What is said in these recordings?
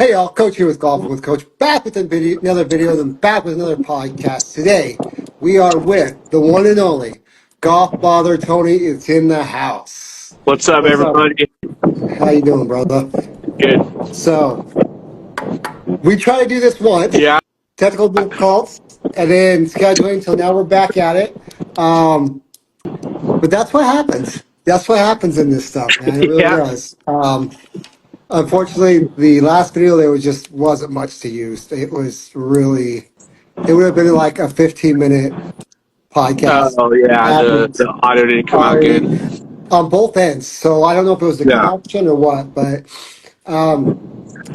Hey y'all, Coach here with Golfing with Coach, back with another video, then back with another podcast. Today, we are with the one and only Golfather Tony is in the house. What's up, What's up? everybody? How you doing, brother? Good. So, we tried to do this once, Yeah. technical difficulties, and then scheduling, so now we're back at it. But that's what happens. That's what happens in this stuff, man. It really Yeah. does. Unfortunately, the last video there wasn't much to use. It would have been like a 15-minute podcast Oh, yeah. average The audio didn't come out already good. on both ends. So I don't know if it was the Yeah. connection or what, but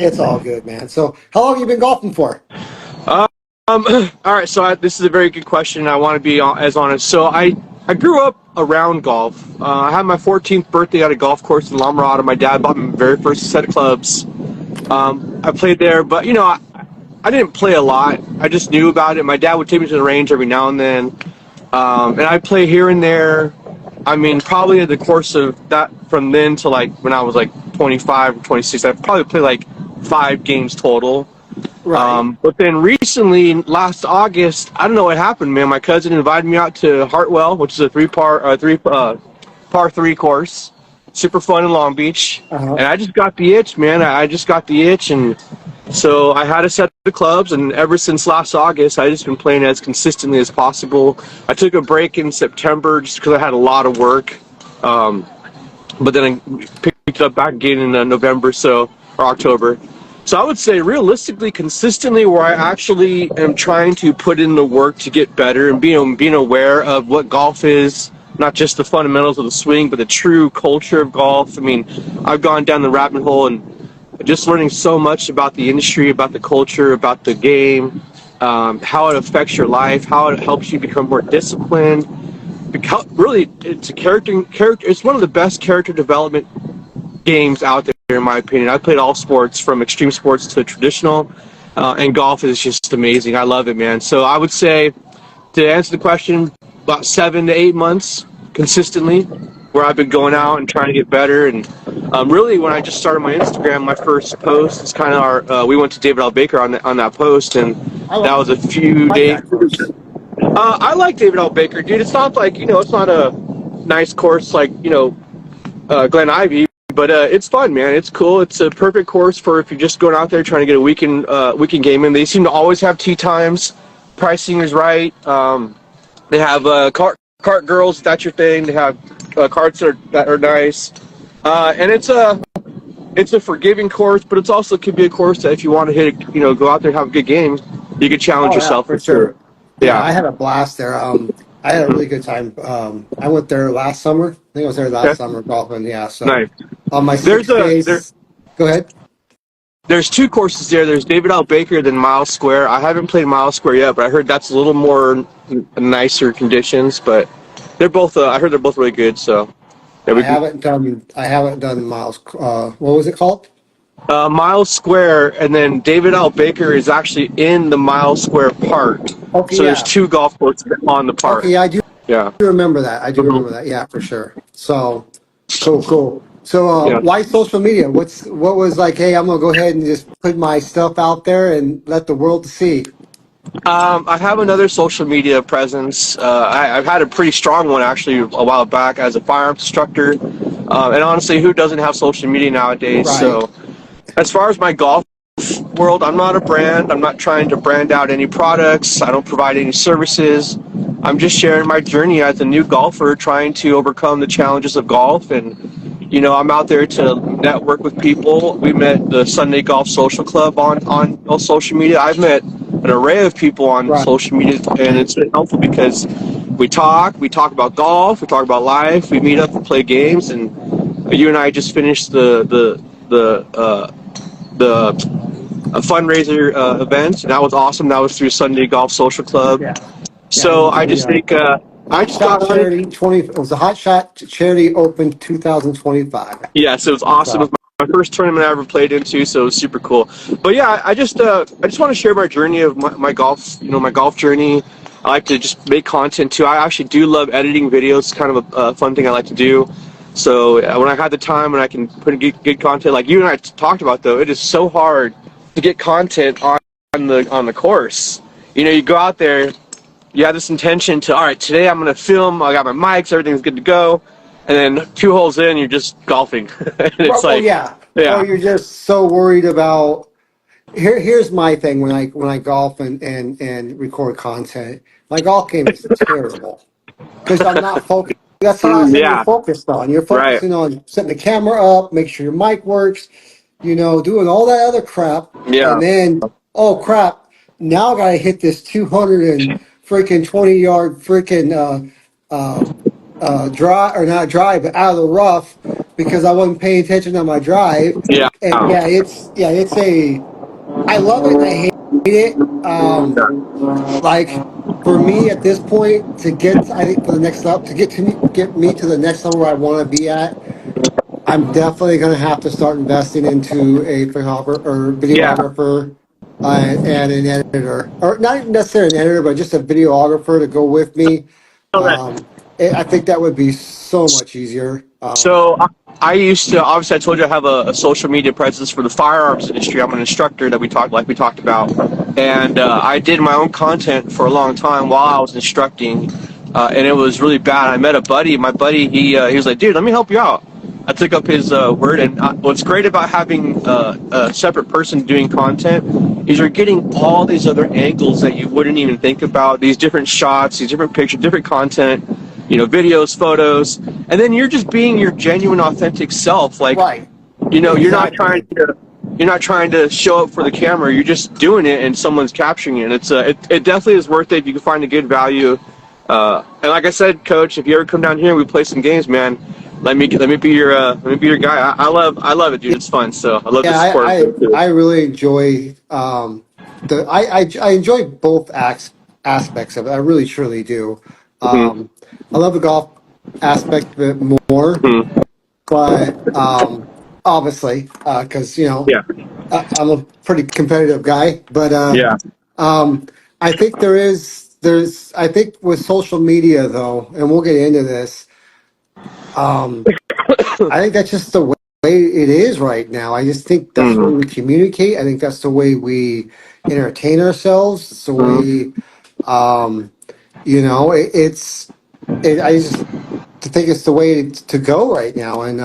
it's all good, man. So how long have you been golfing for? All right. So this is a very good question. I want to be as honest. So I grew up around golf. I had my 14th birthday at a golf course in La Mirada. My dad bought me my very first set of clubs. I played there, but I didn't play a lot. I just knew about it. My dad would take me to the range every now and then, and I'd play here and there. I mean, probably in the course of that, from then to like when I was like 25 or 26, I probably played like 5 games total. Right. But then recently, last August, I don't know what happened, man. My cousin invited me out to Hartwell, which is a par 3 course. Super fun in Long Beach. Uh-huh. And I just got the itch, man. I just got the itch, and so I had a set of clubs, and ever since last August, I just been playing as consistently as possible. I took a break in September just because I had a lot of work, but then I picked it up back again in November, or October. So I would say realistically, consistently, where I actually am trying to put in the work to get better and being aware of what golf is, not just the fundamentals of the swing, but the true culture of golf. I mean, I've gone down the rabbit hole and just learning so much about the industry, about the culture, about the game, how it affects your life, how it helps you become more disciplined. Really, it's It's one of the best character development games out there, in my opinion. I played all sports, from extreme sports to traditional, and golf is just amazing. I love it, man. So I would say, to answer the question, about 7 to 8 months consistently, where I've been going out and trying to get better. And really, when I just started my Instagram, my first post is kind of we went to David L. Baker on that post, and that was a few days. I like David L. Baker, dude. It's not like, it's not a nice course like, Glen Ivy, but it's fun, man. It's cool. It's a perfect course for if you're just going out there trying to get a weekend game in. They seem to always have tee times. Pricing is right. They have cart girls, if that's your thing. They have carts that are nice. And it's a forgiving course, but it's also could be a course that if you want to hit go out there and have a good game, you could challenge yourself. For sure. Yeah, I had a blast there. I had a really good time. I went there last summer. I think I was there last summer golfing. Yeah, so nice. On my 6 days. Go ahead. There's 2 courses there. There's David L. Baker, then Miles Square. I haven't played Miles Square yet, but I heard that's a little more nicer conditions. But they're both. I heard they're both really good. So yeah, I haven't done Miles. What was it called? Miles Square, and then David L. Baker is actually in the Miles Square Park. Okay, so there's 2 golf courses on the park. Okay, I do. Yeah. Remember that. I do remember that. Yeah, for sure. So cool. So why social media? What was like? Hey, I'm gonna go ahead and just put my stuff out there and let the world see. I have another social media presence. I've had a pretty strong one actually a while back as a firearms instructor. And honestly, who doesn't have social media nowadays? Right. So as far as my golf world, I'm not a brand. I'm not trying to brand out any products. I don't provide any services. I'm just sharing my journey as a new golfer, trying to overcome the challenges of golf. And I'm out there to network with people. We met the Sunday Golf Social Club on social media. I've met an array of people on social media, and it's been helpful because we talk about golf, we talk about life, we meet up and play games. And you and I just finished the fundraiser event, and that was awesome. That was through Sunday Golf Social Club. So I just think I just got charity 20. It was a Hot Shot Charity Open 2025. Yes, it was awesome. It was my first tournament I ever played into, so it was super cool. But yeah, I just want to share my journey of my golf, my golf journey. I like to just make content too. I actually do love editing videos. It's kind of a fun thing I like to do. So when I have the time and I can put in good content, like you and I talked about, though, it is so hard to get content on the course. You know, you go out there, you have this intention to, all right, today I'm going to film. I got my mics, everything's good to go, and then 2 holes in, you're just golfing. And it's Well, like, yeah. Or yeah, you're just so worried about. Here's my thing when I golf and record content. My golf game is terrible because I'm not focused. That's the last thing you're yeah, focused on. You're right, focusing on setting the camera up, make sure your mic works, doing all that other crap, yeah, and then oh crap, now I gotta hit this 200 and freaking 20-yard freaking drive or not drive, but out of the rough because I wasn't paying attention on my drive. yeah, And it's a I love it and I hate it. Like for me at this point to get I think for the next level to get me to the next level where I want to be at, I'm definitely going to have to start investing into a photographer or yeah. videographer and an editor, or not necessarily an editor, but just a videographer to go with me. I think that would be so much easier. So I used to, obviously I told you I have a social media presence for the firearms industry. I'm an instructor that we talked about, and I did my own content for a long time while I was instructing, and it was really bad. I met a buddy. My buddy, he was like, dude, let me help you out. I took up his word, and what's great about having a separate person doing content is you're getting all these other angles that you wouldn't even think about. These different shots, these different pictures, different content. Videos, photos, and then you're just being your genuine, authentic self. Like, Right. you're not trying Exactly. to show up for the camera. You're just doing it, and someone's capturing it. And it definitely is worth it if you can find a good value. And like I said, Coach, if you ever come down here and we play some games, man, let me be your guy. I love it, dude. It's fun. So I love the Yeah, support. I really enjoy I enjoy both aspects of it. I really truly do. Mm-hmm. I love the golf aspect of it more, Mm-hmm. but obviously, because Yeah, I'm a pretty competitive guy. But yeah, I think there's I think with social media though, and we'll get into this. I think that's just the way it is right now. I just think that's the way we mm-hmm. communicate. I think that's the way we entertain ourselves. It's the Mm-hmm. way, um, I just think it's the way to go right now. And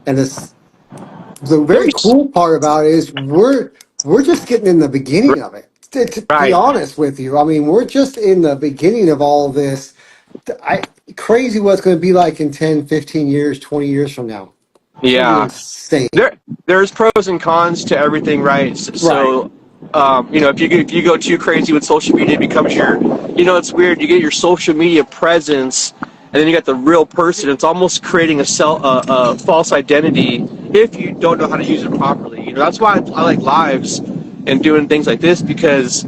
this, the very There's cool part about it is we're just getting in the beginning of it. To be right. honest with you, I mean, we're just in the beginning of all this. Crazy what it's going to be like in 10, 15 years, 20 years from now. It's going to be Yeah. insane. There's pros and cons to everything, right? Right. So, if you go too crazy with social media, it becomes it's weird. You get your social media presence, and then you got the real person. It's almost creating a false identity if you don't know how to use it properly. That's why I like lives and doing things like this, because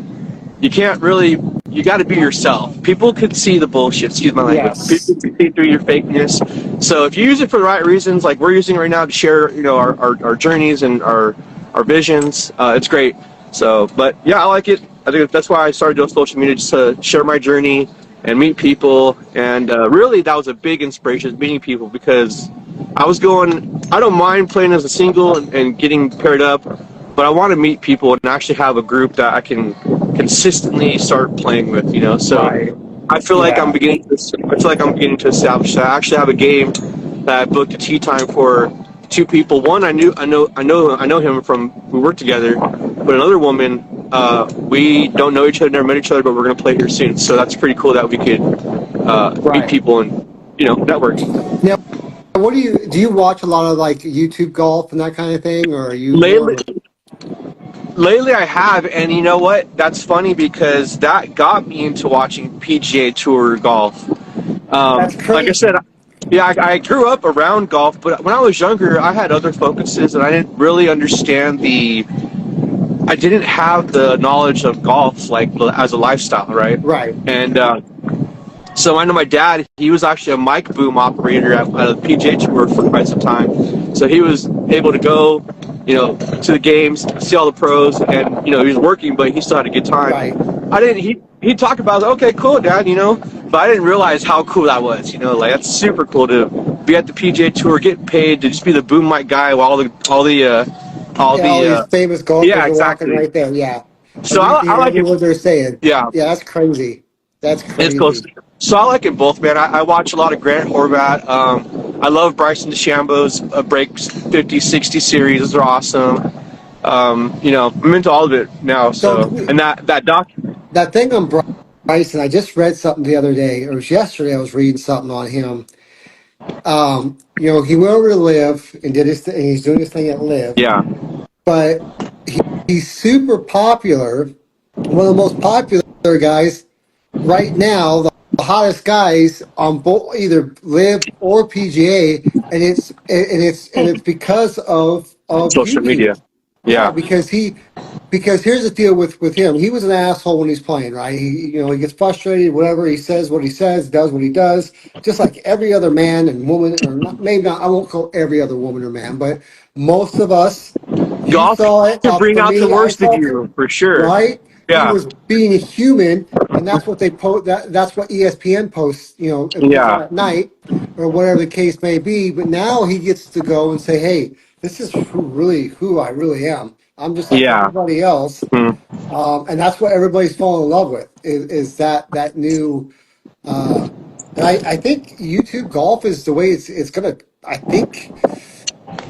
you can't really, you got to be yourself. People could see the bullshit, excuse my language. People Yes. can see through your fakeness. So if you use it for the right reasons, like we're using it right now to share, our journeys and our visions, it's great. So, but yeah, I like it. I think that's why I started doing social media, just to share my journey and meet people. And really, that was a big inspiration, is meeting people, because I don't mind playing as a single and getting paired up, but I want to meet people and actually have a group that I can consistently start playing with, So Right. I feel like Yeah. I'm beginning to establish that. I actually have a game that I booked a tee time for 2 people. One, I know him from, we work together, but another woman, we don't know each other, never met each other, but we're gonna play here soon. So that's pretty cool that we could meet Right. people and network. Now, what do you watch a lot of like YouTube golf and that kind of thing, or are you more Lately, of a, lately I have, and you know what? That's funny because that got me into watching PGA Tour golf. that's Like I said, crazy. yeah, I grew up around golf, but when I was younger, I had other focuses, and I didn't really understand I didn't have the knowledge of golf like as a lifestyle, right? Right. And so I know my dad, he was actually a mic boom operator at the PGA Tour for quite some time. So he was able to go, to the games, see all the pros, and, he was working, but he still had a good time. Right. He'd talk about, okay, cool, Dad, but I didn't realize how cool that was, like that's super cool to be at the PGA Tour, get paid to just be the boom mic guy while all the all Yeah, all the these famous yeah, golfers are walking exactly. right there. Yeah, So and you can I hear like every it. word they're saying. Yeah, Yeah, that's crazy. That's it's close. crazy. So I like it both, man. I watch a lot of Grant Horvat. I love Bryson DeChambeau's breaks 50, 60 series. Those are awesome. I'm into all of it now. So So, and that doc, that thing on Bryson, I just read something the other day, or it was yesterday. I was reading something on him. He went over to Live and did his, and he's doing his thing at Live, yeah, but he's super popular. One of the most popular guys right now, the hottest guys on both either Live or PGA, and it's because of social YouTube. media. Yeah, Yeah, because here's the deal with him. He was an asshole when he's playing, right? He gets frustrated, whatever. He says what he says, does what he does, just like every other man and woman, or not, maybe not. I won't call every other woman or man, but most of us. You golf saw it. can bring For out the me, I worst of saw you for sure. right. He Yeah, was being a human, and that's what they post. That's what ESPN posts, and puts out yeah, at night, or whatever the case may be. But now he gets to go and say, "Hey, this is who I really am. I'm just like yeah. everybody else," Mhm. and that's what everybody's falling in love with. Is that new? Uh, and I think YouTube golf is the way it's gonna. I think,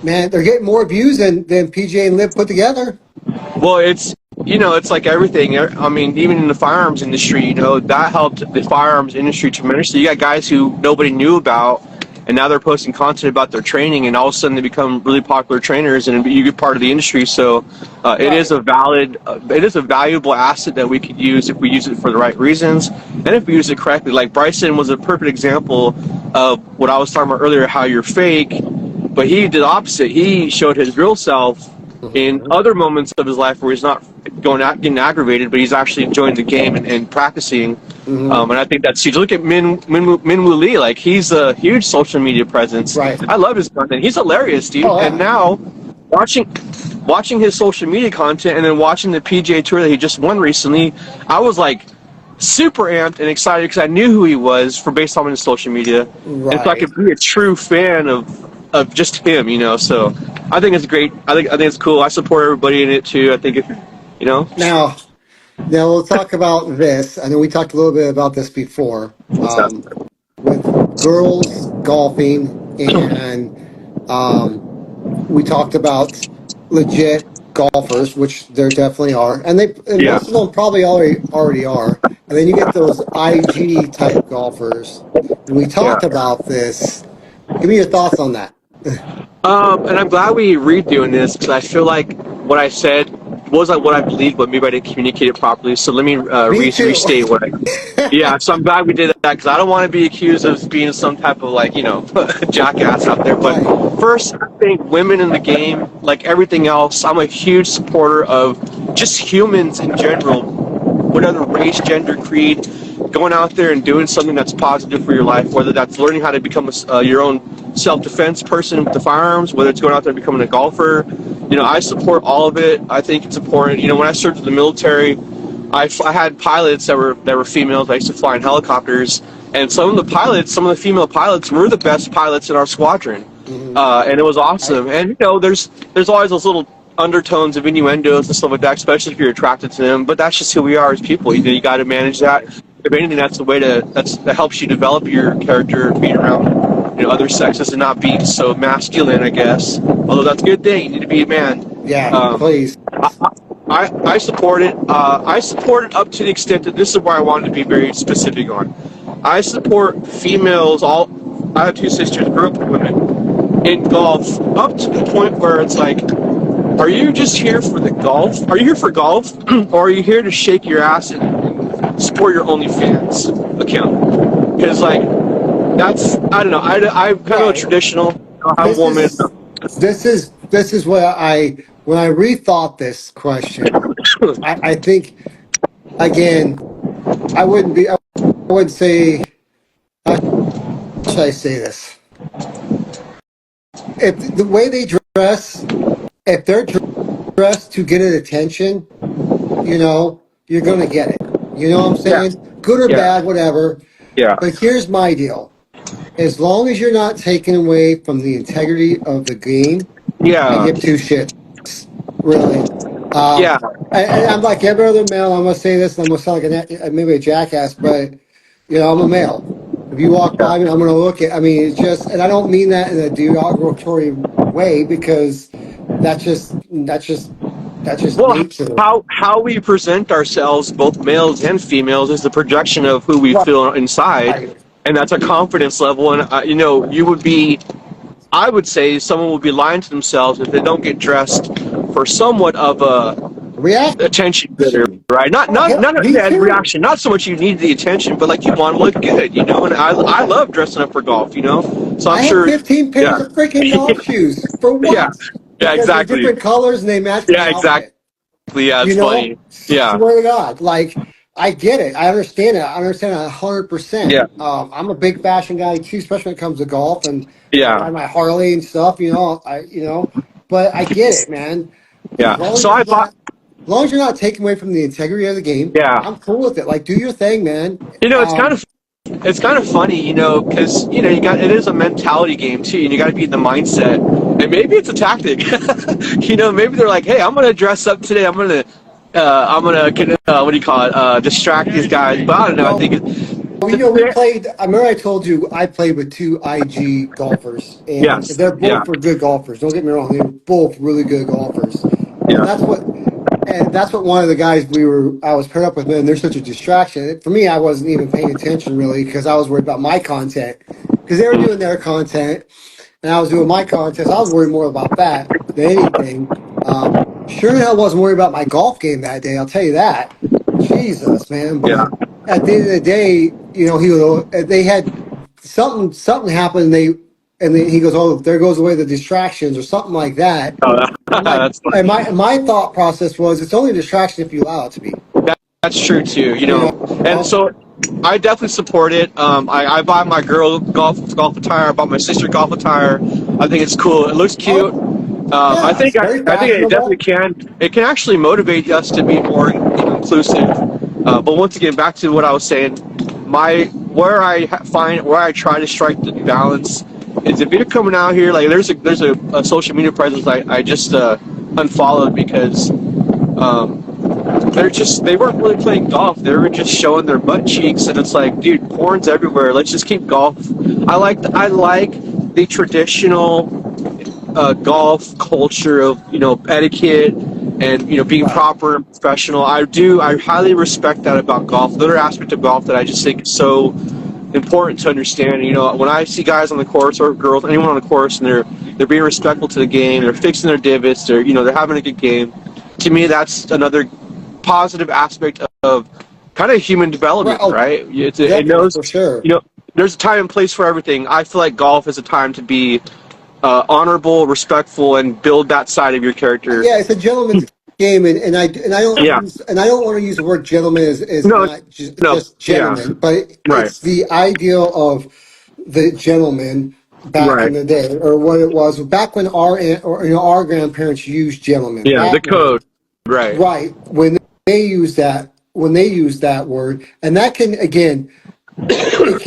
man, they're getting more views than PGA and Live put together. Well, it's like everything. I mean, even in the firearms industry, that helped the firearms industry tremendously. You got guys who nobody knew about, and now they're posting content about their training, and all of a sudden they become really popular trainers, and you get part of the industry. So, Right. it is a valuable asset that we could use if we use it for the right reasons, and if we use it correctly. Like Bryson was a perfect example of what I was talking about earlier, how you're fake, but he did the opposite. He showed his real self in Mhm. other moments of his life where he's not going out getting aggravated, but he's actually enjoying the game and practicing. Mhm. And I think that's huge. Look at Minwoo Lee, like he's a huge social media presence. Right. I love his content. He's hilarious, dude. Oh And yeah. now watching watching his social media content and then watching the PGA Tour that he just won recently, I was like super amped and excited because I knew who he was for based on his social media, and so I Right. could be a true fan of just him, So I think it's great. I think it's cool. I support everybody in it too. I think if you know, Now, now we'll talk about this. I know we talked a little bit about this before, with girls golfing, and um, we talked about legit golfers, which there definitely are, and yeah, most of them probably already are. And then you get those IG type golfers, and we yeah. talked about this. Give me your thoughts on that. And I'm glad we redoing this because I feel like what I said was like what I believed, but maybe I didn't communicate it properly. So let me Me too. restate what I. Yeah, so I'm glad we did that because I don't want to be accused of being some type of jackass out there. But Right. first, I think women in the game, like everything else, I'm a huge supporter of just humans in general, whatever race, gender, creed, going out there and doing something that's positive for your life, whether that's learning how to become your own self-defense person with the firearms, whether it's going out there and becoming a golfer. I support all of it. I think it's important. When I served in the military, I had pilots that were females. I used to fly in helicopters, and some of the female pilots were the best pilots in our squadron, Hmm. and it was Right. awesome. And there's always those little undertones of innuendos and stuff like that, especially if you're attracted to them. But that's just who we are as people. You got to manage that. If anything, that's the way that helps you develop your character, being around other sexes and not being so masculine, I guess. Although that's a good thing. You need to be a man. Yeah. Um, Please. I support it. I support it up to the extent that this is where I wanted to be very specific on. I support females. I have two sisters, grew up with women in golf, up to the point where it's like, are you just here for the golf? Are you here for golf, or are you here to shake your ass and support your OnlyFans account? Because I don't know. I'm kind of a Right. traditional. I'm a This woman. is this is what when I rethought this question, I think again, I would say, how should I say this? If the way they dress, if they're dressed to get attention, you're gonna get it. You know what I'm Yeah, saying? Good or yeah, bad, whatever. yeah, But here's my deal. As long as you're not taking away from the integrity of the game, I yeah. give two shits. really. Yeah, And I'm like every other male. I'm gonna say this, and I'm gonna sound like maybe a jackass, but I'm a male. If you walk yeah. by me, I'm gonna look at. I mean, it's just, and I don't mean that in a derogatory way because that's just Well, nature. how we present ourselves, both males and females, is the projection of who we Right. feel inside, and that's a confidence level. And you would be, I would say, someone would be lying to themselves if they don't get dressed for somewhat of a Reaction. attention getter, right? Not Oh, not hell, not me yeah, too. reaction. Not so much you need the attention, but like you want to look good, And I love dressing up for golf, So I'm I have sure, 15 pairs yeah, of freaking golf shoes. For yeah, what? yeah, Because they're exactly, different colors and they match yeah, my exactly. outfit. Yeah, it's funny. Yeah, Swear to God. Like, I get it. I understand it. I understand it 100%. yeah, I'm a big fashion guy too, especially when it comes to golf, and I yeah, ride my Harley and stuff, but I get it, man. As yeah. long as So you're I bought. not, as long as you're not taking away from the integrity of the game, Yeah, I'm cool with it. Like, do your thing, man. it's kind of funny, because it is a mentality game too, and you got to be in the mindset. And maybe it's a tactic. Maybe they're like, hey, I'm gonna dress up today. What do you call it? Distract these guys. But I don't know. I Well, think we played. I remember I told you I played with two IG golfers, and yes, they're yeah, both were good golfers. Don't get me wrong; they were both really good golfers, and yeah, that's what one of the guys I was paired up with. Man, they're such a distraction. For me, I wasn't even paying attention really because I was worried about my content because they were doing their content and I was doing my content. So I was worried more about that than anything. Sure the hell wasn't worried about my golf game that day. I'll tell you that. Jesus, man. yeah. But at the end of the day, they had something happened. And then he goes, "Oh, there goes away the distractions," or something like that. Oh, And I'm like, that's funny. and my thought process was, it's only a distraction if you allow it to be. That's true too. You And know, so I definitely support it. I buy my girl golf attire. I bought my sister golf attire. I think it's cool. It looks oh cute. I yeah, think it's very I think it definitely fashionable. can. It can actually motivate us to be more inclusive. But once again, back to what I was saying, where I try to strike the balance is if you're coming out here like there's a social media presence I just unfollowed because they weren't really playing golf. They were just showing their butt cheeks, and it's like, dude, porn's everywhere. Let's just keep golf. I like the traditional golf culture of etiquette and being Right. proper and professional. I highly respect that about golf. Another aspect of golf that I just think is so important to understand. When I see guys on the course or girls, anyone on the course, and they're being respectful to the game, they're fixing their divots, they're having a good game. To me, that's another positive aspect of kind of human Right. development, Oh, right? It definitely knows, for sure. there's a time and place for everything. I feel like golf is a time to be honorable, respectful, and build that side of your character. Yeah, it's a gentleman's game, Yeah. and I don't want to use the word gentleman as No. not No. just Yeah. gentleman, but Right. it's the ideal of the gentleman back Right. in the day, or what it was back when our grandparents used gentleman. Yeah. The That code. word, Right. right? When they use that word, and that can again, it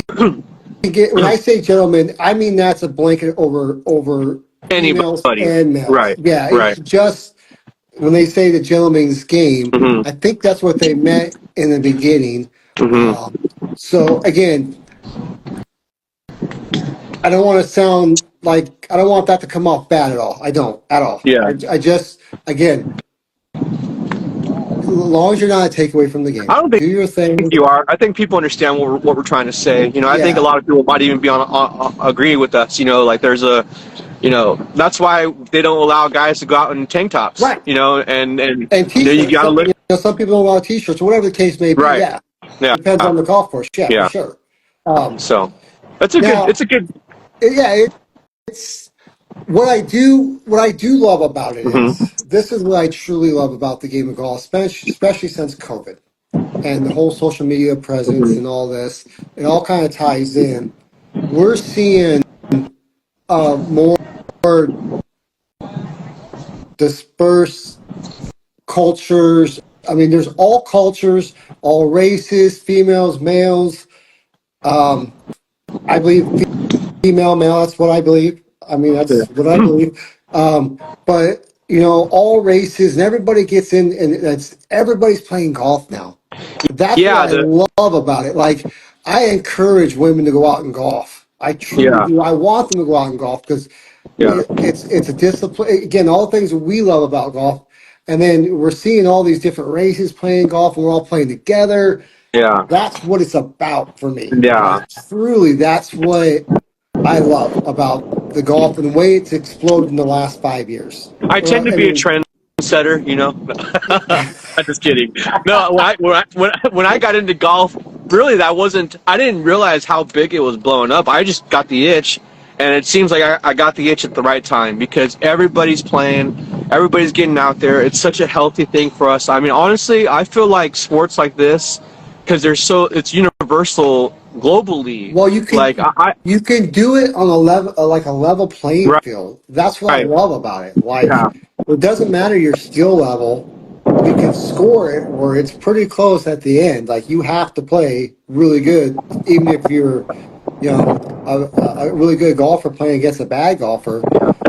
can get when I say gentleman, I mean that's a blanket over females Anybody. and males. Right. Yeah, it's Right. just when they say the gentleman's game, Hmm. I think that's what they meant in the beginning. Hmm. Um, so again, I don't want to sound like I don't want that to come off bad at all. I don't at all. Yeah. I just again, as long as you're not a takeaway from the I game, don't think do your thing. you are. I think people understand what we're trying to say. I think a Yeah, lot of people might even be on agree with us. Like there's that's why they don't allow guys to go out in tank tops. right. And And you t-shirts. gotta look Some people don't allow t-shirts or whatever the case may be. right. Yeah, Yeah. depends on the golf course. Yeah, for Yeah. sure. Um, So that's a good. now, It's a good. yeah, it's what I do love about it Hmm. is this is what I truly love about the game of golf, especially since COVID and the whole social media presence Hmm. and all this. It all kind of ties in. We're seeing more dispersed cultures. I mean, there's all cultures, all races, females, males. Um, I believe female, male. That's what I believe. I mean, Yeah. that's what I believe. But all races and everybody gets in, and everybody's playing golf now. That's what Yeah, I love about it. Like, I encourage women to go out and golf. I truly yeah, do. I want them to go out and golf because yeah, it's a discipline. Again, all the things that we love about golf, and then we're seeing all these different races playing golf, and we're all playing together. yeah, That's what it's about for me. yeah. Like, truly, that's what I love about the golf and the way it's exploded in the last 5 years. I tend to I be a mean, trendsetter, you know. I'm just kidding. No, when I got into golf, really that wasn't. I didn't realize how big it was blowing up. I just got the itch, and it seems like I got the itch at the right time because everybody's playing, everybody's getting out there. It's such a healthy thing for us. I mean, honestly, I feel like sports like this, because it's universal globally. well, Like you can do it on a level, like a level playing right, field. That's what I right, love about it. yeah, Like, it doesn't matter your skill level. We can score it where it's pretty close at the end. Like, you have to play really good, even if you're, a really good golfer playing against a bad golfer.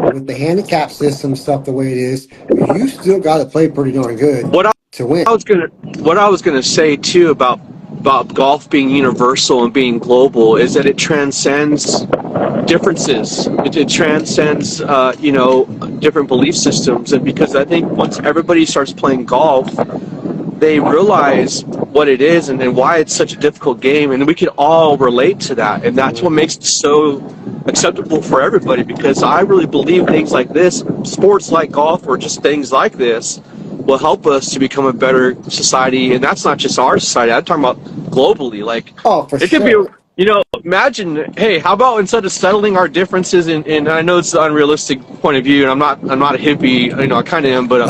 With the handicap system stuff the way it is, you still got to play pretty darn good what to win. I was gonna what I was gonna say too about golf being universal and being global is that it transcends differences. It transcends different belief systems, and because I think once everybody starts playing golf, they realize what it is and why it's such a difficult game, and we can all relate to that, and that's what makes it so acceptable for everybody. Because I really believe things like this, sports like golf or just things like this, will help us to become a better society. And that's not just our society, I'm talking about globally. Like, Oh, for it could be, sure. imagine, hey, how about instead of settling our differences in I know it's an unrealistic point of view, and I'm not a hippie, I kind of am, but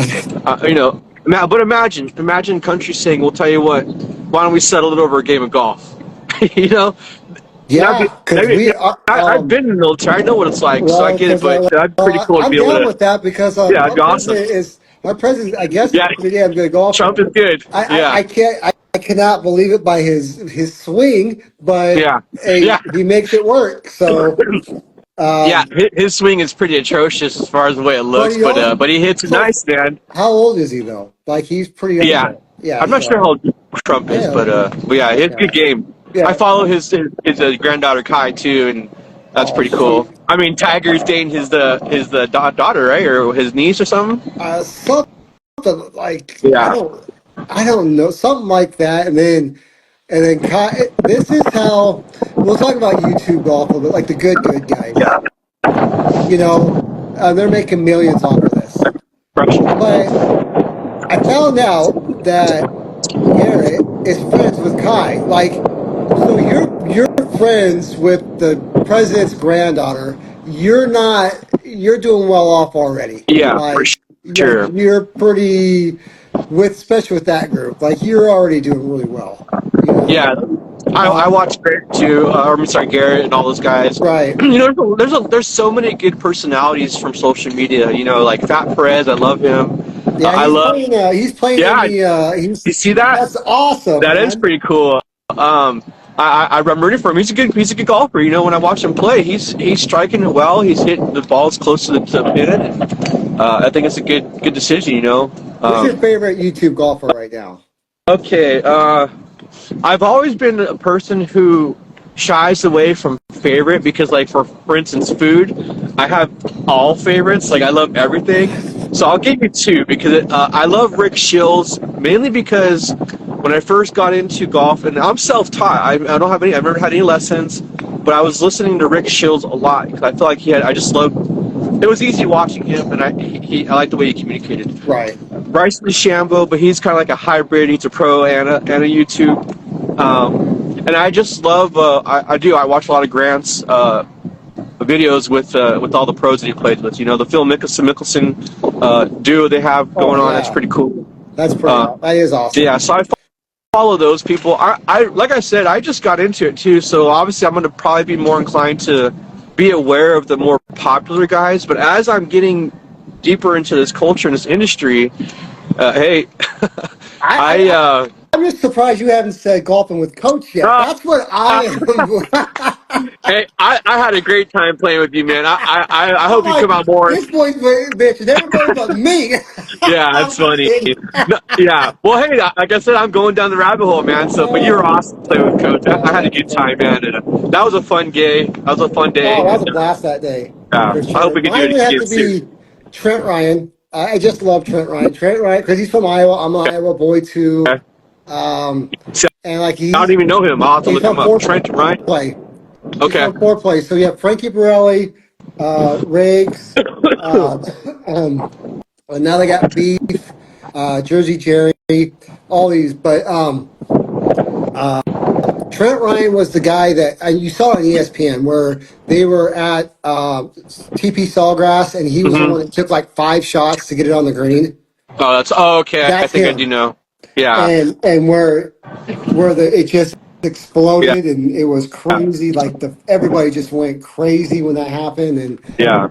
but imagine countries saying, we'll tell you what, why don't we settle it over a game of golf? you know Yeah, because that'd be, we are. I've been in the military, I know what it's like, so I Well, get it, because but that'd be pretty cool to I'm be able down to. with that because Yeah, it'd be awesome. my president. I guess is Yeah, a pretty damn good Trump golfer. is good. I Yeah, can't. I cannot believe it by his swing, but yeah, hey, yeah. he makes it work. So, Yeah, um, his swing is pretty atrocious as far as the way it but looks, he also. but he hits it So, nice, man. how old is he though? Like, he's pretty up Yeah, there. Yeah. I'm not sure So, how old Trump is, yeah, but yeah, he has a yeah, good game. I yeah. follow his granddaughter Kai too, and that's Oh, pretty cool. she. I mean, Tiger's dating his daughter, right, or his niece or something. Something like Yeah, I don't know, something like that, and then this is how we'll talk about YouTube golf a little bit, like the good guys. yeah, They're making millions off of this, Russian. but I found out that Garrett is friends with Kai. Like, so you're friends with the president's granddaughter. You're not. You're doing well off already. Yeah, for Like sure. you're pretty especially with that group. Like, you're already doing really well. You know. Yeah, I Um. watch Garrett too. I'm sorry, Garrett and all those guys. Right. There's so many good personalities from social media. Like Fat Perez, I love him. Yeah. I He's love. playing. He's playing in Yeah, the. you He's. see that? That's awesome, That is man. pretty cool. I'm rooting for him. He's a good golfer. When I watch him play, he's striking it well. He's hitting the balls close to the pin. And, I think it's a good decision. Who's your favorite YouTube golfer right now? Okay. I've always been a person who shies away from favorite because, like, for instance, food, I have all favorites. Like, I love everything. So I'll give you two because I love Rick Shields mainly because when I first got into golf, and I'm self-taught. I don't have any. I've never had any lessons, but I was listening to Rick Shields a lot because I feel like he had. I just loved. It was easy watching him, and I like the way he communicated. Right. Bryson DeChambeau, but he's kind of like a hybrid. He's a pro and a YouTube. And I just love. I watch a lot of Grant's videos with all the pros that he plays with. The Phil Mickelson duo they have Oh going on. That's yeah. pretty cool. That's pretty. Uh, That is awesome. yeah, so I follow those people. I like I said, I just got into it too. So obviously, I'm going to probably be more inclined to be aware of the more popular guys. But as I'm getting deeper into this culture and this industry, hey, I, I I'm just surprised you haven't said golfing with coach yet. uh, That's what I am. Hey, I had a great time playing with you, man. I I'm hope you come like, out more. this boy's bitching everybody but me. Yeah, I'm that's just funny. kidding. No, yeah. Well, hey, like I said, I'm going down the rabbit hole, man. So, but you were Oh, awesome to play with, Coach. I had a that's good funny. time, man. And, that was a fun day. That was a fun day, Oh, that was and a blast that day for I hope sure. we can do Mine it would have again to soon. be Trent Ryan. I just love Trent Ryan. Trent Ryan because he's from Iowa. I'm an Iowa boy too. Okay. Um, So, and like I don't even know him. I'll have to he's look from him up. Fort Trent Ryan. Play. He's Okay. from Fort Play. So you have Frankie Borelli, Riggs, uh, um, and now they got Beef, Jersey Jerry, all these. But uh, Trent Ryan was the guy that you saw on ESPN where they were at TP Sawgrass, and he was the one Hmm. that took like 5 shots to get it on the green. Oh, that's okay. I That's think I do him. know. Yeah. And where it just Yeah. exploded and it was crazy. Like everybody just went crazy when that happened, and Yeah.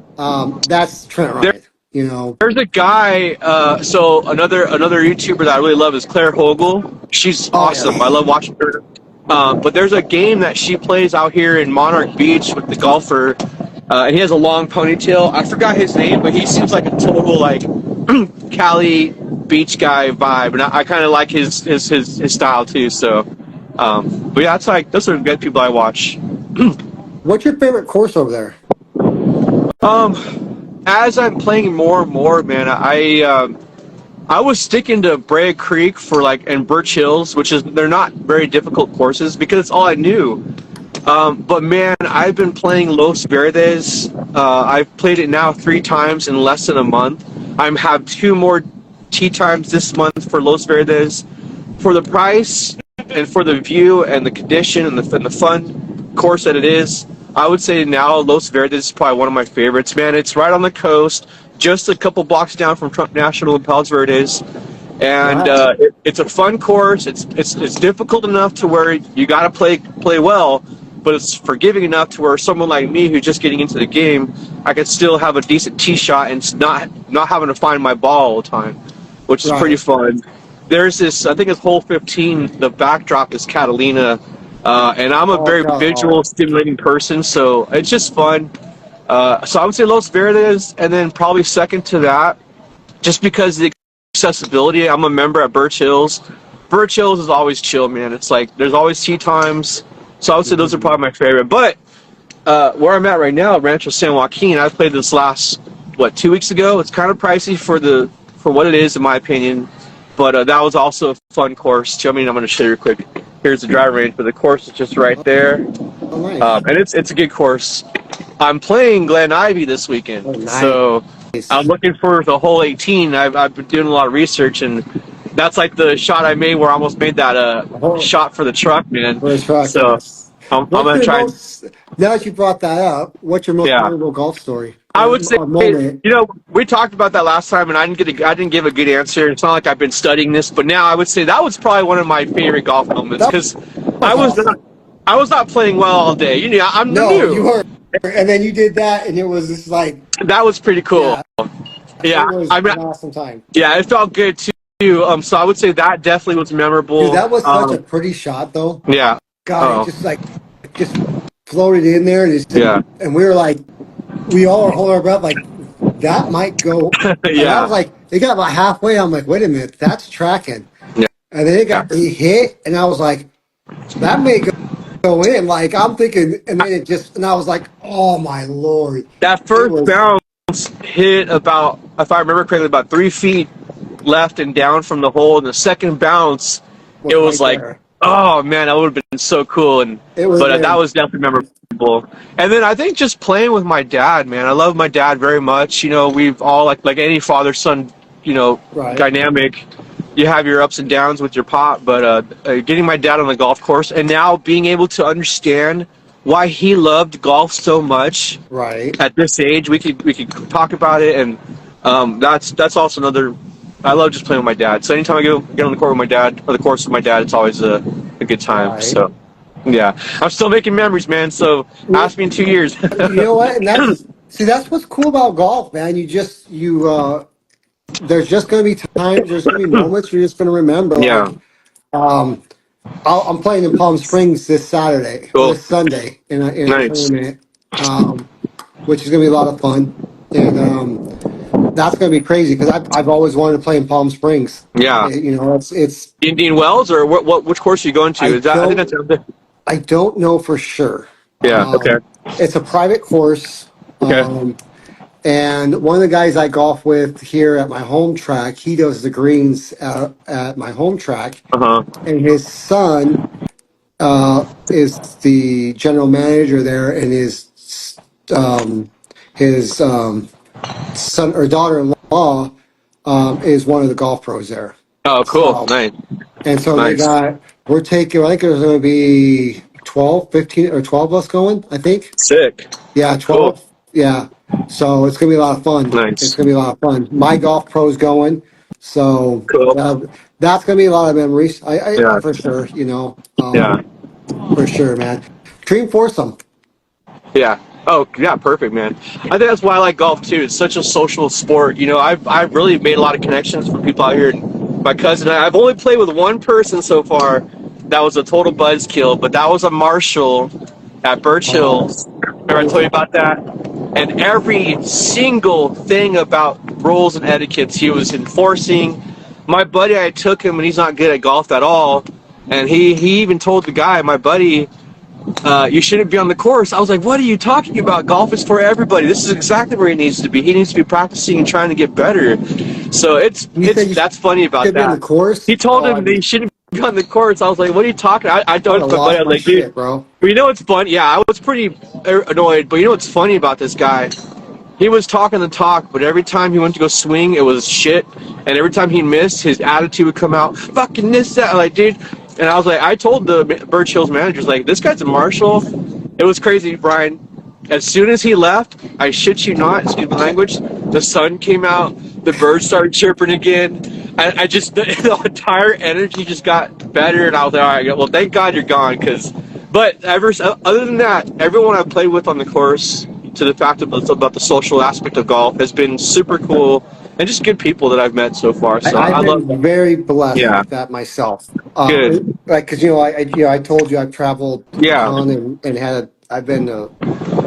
that's Trent There, Ryan. You know. there's a guy. So another YouTuber that I really love is Claire Hogel. She's Oh awesome. I yes. love watching her. But there's a game that she plays out here in Monarch Beach with the golfer, and he has a long ponytail. I forgot his name, but he seems like a total like Cali beach guy vibe, and I kind of like his style too. So, but yeah, that's like those are good people I watch. What's your favorite course over there? As I'm playing more and more, man, I was sticking to Brea Creek for like and Birch Hills, which is they're not very difficult courses because it's all I knew. But man, I've been playing Los Verdes. I've played it now 3 times in less than a month. I have 2 more tee times this month for Los Verdes. For the price and for the view and the condition and the fun course that it is, I would say now Los Verdes is probably one of my favorites. Man, it's right on the coast, just a couple blocks down from Trump National and Palos Verdes, and Wow. it's a fun course. It's difficult enough to where you got to play well, but it's forgiving enough to where someone like me who's just getting into the game, I could still have a decent tee shot and not having to find my ball all the time, which is pretty Right. fun. There's this, I think it's hole 15. The backdrop is Catalina, and I'm a Oh very God. visual, stimulating person, so it's just fun. So I would say Los Verdes, and then probably second to that, just because of the accessibility. I'm a member at Birch Hills. Birch Hills is always chill, man. It's like there's always tea times. So I would say those are Mhm. probably my favorite. But where I'm at right now, Rancho San Joaquin, I played this last 2 weeks ago. It's kind of pricey for what it is, in my opinion. But that was also a fun course. Too. I mean, I'm going to show you real quick. Here's the driver range, but the course is just right there, Oh nice. and it's a good course. I'm playing Glen Ivy this Oh weekend, nice. so I'm looking for the hole 18. I've been doing a lot of research, and that's like the shot I made where I almost made that Oh, shot for the truck, man. for a truck, So yes. I'm What's gonna your try and most, now that you brought that up, what's your most yeah. memorable golf story I would say, or moment? we talked about that last time, and I didn't give a good answer. It's not like I've been studying this, but now I would say that was probably one of my favorite golf moments That because I was was not, awesome. I was not playing well all day. I'm No, you new. weren't. And then you did that, and it was just like, That was pretty cool. yeah, it Yeah, was I mean, an awesome time. yeah, it felt good too. So I would say that definitely was Dude, memorable. that was such a pretty shot, though. Yeah. God, it Oh, just like, just floated in there, and, yeah. and we were like, we all were holding our breath, like, that might go. And I was Yeah. like, it got about halfway. I'm like, wait a minute, that's tracking. Yeah. And then he hit, and I was like, that may go in. Like I'm thinking, and then and I was like, oh my lord, That it first was bounce hit about, if I remember correctly, about 3 feet left and down from the hole. And the second bounce, it was right like, there. oh man, that would have been so cool. And It would but have that been was definitely memorable. And then I think just playing with my dad, man. I love my dad very much. We've all like any father son, right. dynamic. You have your ups and downs with your pop, but getting my dad on the golf course and now being able to understand why he loved golf so much Right. at this age, we could talk about it, and that's also another. I love just playing with my dad. So anytime I get on the court with my dad or the course with my dad, it's always a good time. Right. So yeah, I'm still making memories, man. So Well, ask me in 2 years. you know what? And that's what's cool about golf, man. There's just gonna be times, there's gonna be moments you're just gonna remember, Yeah, like, um, I'm playing in Palm Springs this Saturday or Cool. this Sunday in a Nice. tournament, which is going to be a lot of fun, and that's going to be crazy because I've always wanted to play in Palm Springs. Yeah. You know, it's Indian Wells or which course are you going to? I Is that I think that's don't out there. I don't know for sure. Yeah. Okay. It's a private course. Okay. And one of the guys I golf with here at my home track, he does the greens at my home track, Uh-huh. and his son is the general manager there, and his son or daughter-in-law is one of the golf pros there. Oh, cool. So, Nice. and so Nice. we're taking, I think there's going to be 12, 15, or 12 of us going, I think. Sick. Yeah, Cool. 12. Yeah. So it's going to be a lot of fun. It's Nice. going to be a lot of fun. My golf pro's going. So Cool. that's going to be a lot of memories. Yeah. For sure, Yeah. for sure, man. Dream foursome. Yeah. Oh, yeah, perfect, man. I think that's why I like golf too. It's such a social sport. You know, I've really made a lot of connections from people out here. And my cousin, I've only played with one person so far that was a total buzzkill, but that was a marshal at Birch Oh, Hills. Remember I told you about that? And every single thing about rules and etiquettes he was enforcing. My buddy, I took him, and he's not good at golf at all. And he even told the guy, my buddy, you shouldn't be on the course. I was like, what are you talking about? Golf is for everybody. This is exactly where he needs to be. He needs to be practicing and trying to get better. So you said you that's funny about should be on the that. course. He told Oh, him that he shouldn't be on the course. I was like, what are you talking? I I would told have my buddy, I lost was my like, dude, shit, bro. but you know what's funny? Yeah, I was pretty annoyed. But you know what's funny about this guy? He was talking the talk, but every time he went to go swing, it was shit. And every time he missed, his attitude would come out, fucking this, that. Like, dude. And I was like, I told the Birch Hills managers, like, this guy's a marshal. It was crazy, Brian. As soon as he left, I shit you not, excuse my language, the sun came out, the birds started chirping again. I just, the entire energy just got better. And I was like, all right, well, thank God you're gone. But other than that, everyone I've played with on the course, to the fact about the social aspect of golf, has been super cool and just good people that I've met so far. So I've I love been that. very blessed Yeah, with that myself. good. Like, because I told you I've traveled a Yeah, ton and I've been to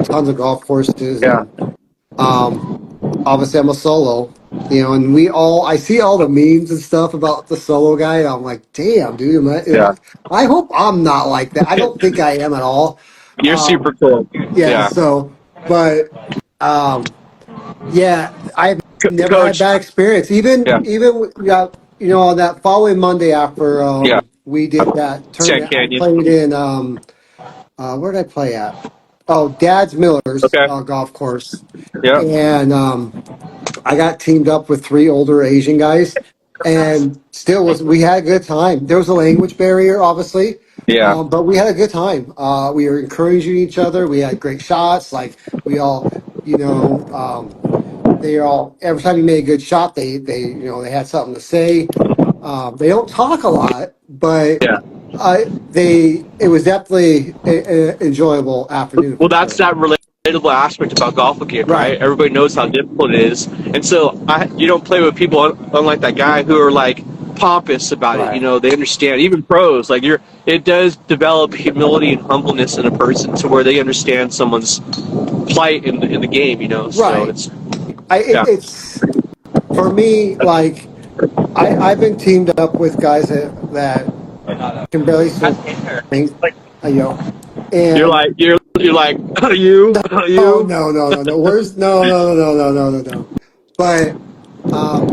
tons of golf courses, yeah, and um, obviously I'm a solo, and I see all the memes and stuff about the solo guy, and I'm like, damn, dude, yeah. I hope I'm not like that. I don't think I am at all. You're Um, super cool. yeah, Yeah, so, but um, yeah, I've never had Coach. bad experience. Yeah, On that following Monday after yeah. we did that Sand tournament, I Canyon. played in where did I play at? Oh, Dad's Miller's Okay. golf course, Yeah, and I got teamed up with three older Asian guys, and still we had a good time. There was a language barrier, obviously, yeah, but we had a good time. We were encouraging each other. We had great shots. Like we all, you know. They all every time you made a good shot, they had something to say. They don't talk a lot, but yeah. it was definitely an enjoyable afternoon Well, for that's sure. that relatable aspect about golf again, right? Right. Everybody knows how difficult it is, and so you don't play with people unlike that guy who are like pompous about it. You Right. know, they understand. Even pros, like it does develop humility and humbleness in a person to where they understand someone's plight in the game. You know, so Right. it's yeah, It's for me like I've been teamed up with guys that can barely swim, you know, and you're like you oh you. no, where's no. But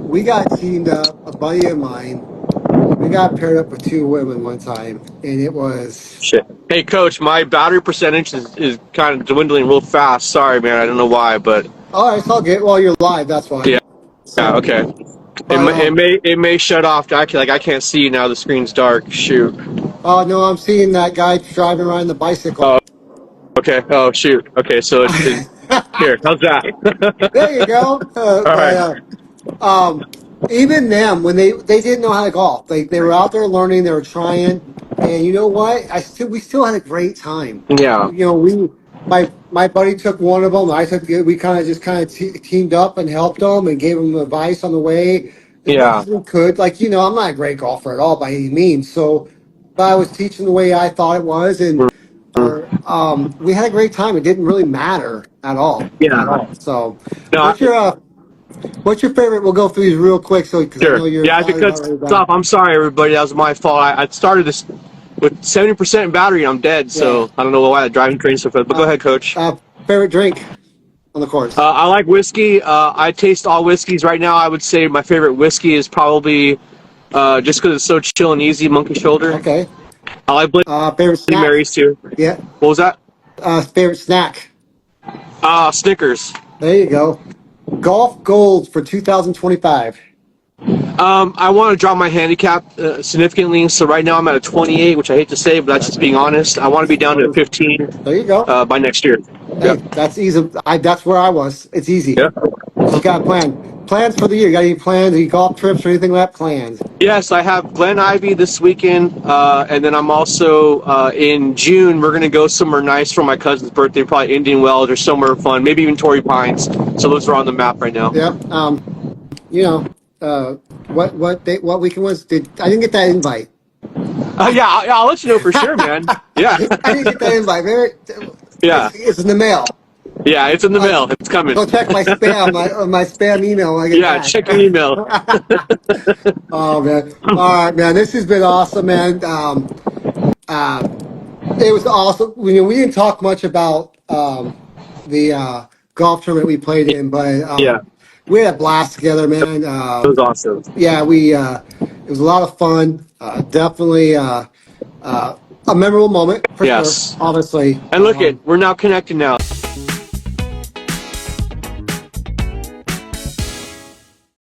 we got teamed up. A buddy of mine, we got paired up with two women one time, and it was Shit. Hey, coach, my battery percentage is kind of dwindling real fast. Sorry, man. I don't know why, but all right. It's all good. Well, you're live. That's why. yeah, yeah, So, okay. It but may shut off. I can't see now. The screen's dark. Shoot. oh no, I'm seeing that guy driving around the bicycle. Oh, okay. Oh, shoot. Okay, so here. How's There you that? go. All right. Even them when they didn't know how to golf, they were out there learning, they were trying, and you know what? We still had a great time. Yeah. We my buddy took one of them. We kind of teamed up and helped them and gave them advice on the way as much Yeah. as we could. Like I'm not a great golfer at all by any means, so I was teaching the way I thought it was, and we had a great time. It didn't really matter at all, at Yeah. all. So, No, what's your what's your favorite? We'll go through these real quick, so because I sure. know you're Yeah, if it probably about cuts ready to die. off, I'm sorry, everybody. That was my fault. I started this with 70% battery, and I'm dead. Yeah. So I don't know why the driving train so fast. But go ahead, Coach. Favorite drink on the course? I like whiskey. I taste all whiskeys right now. I would say my favorite whiskey is probably just because it's so chill and easy, Monkey Shoulder. Okay. I like Bloody Favorite snack? Marys too. Yeah. What was that? Favorite snack? Snickers. There you go. Golf goals for 2025. I want to drop my handicap significantly. So right now I'm at a 28, which I hate to say, but that's just being honest. I want to be down to a 15 There you go. by next year. Hey, Yep. that's easy. That's where I was. It's easy. Yep. Just got a plan. Plans for the year. You got any plans? Any golf trips or anything like that planned? Yes, I have Glen Ivy this weekend, and then I'm also in June. We're gonna go somewhere nice for my cousin's birthday, probably Indian Wells or somewhere fun, maybe even Torrey Pines. So those are on the map right now. Yep. You know, what weekend was? I didn't get that invite. Yeah, I'll let you know for sure, man. Yeah, I didn't get that invite. yeah, It's in the mail. yeah. It's in the mail. It's coming. Go check my spam, my spam email when I get Yeah, back. check your email. Oh man! All right, man. This has been awesome, man. It was awesome. We didn't talk much about the golf tournament we played in, but Yeah, we had a blast together, man. it was awesome. Yeah, we it was a lot of fun. Definitely a memorable moment for sure. Yes. Obviously, And look we're now connected now.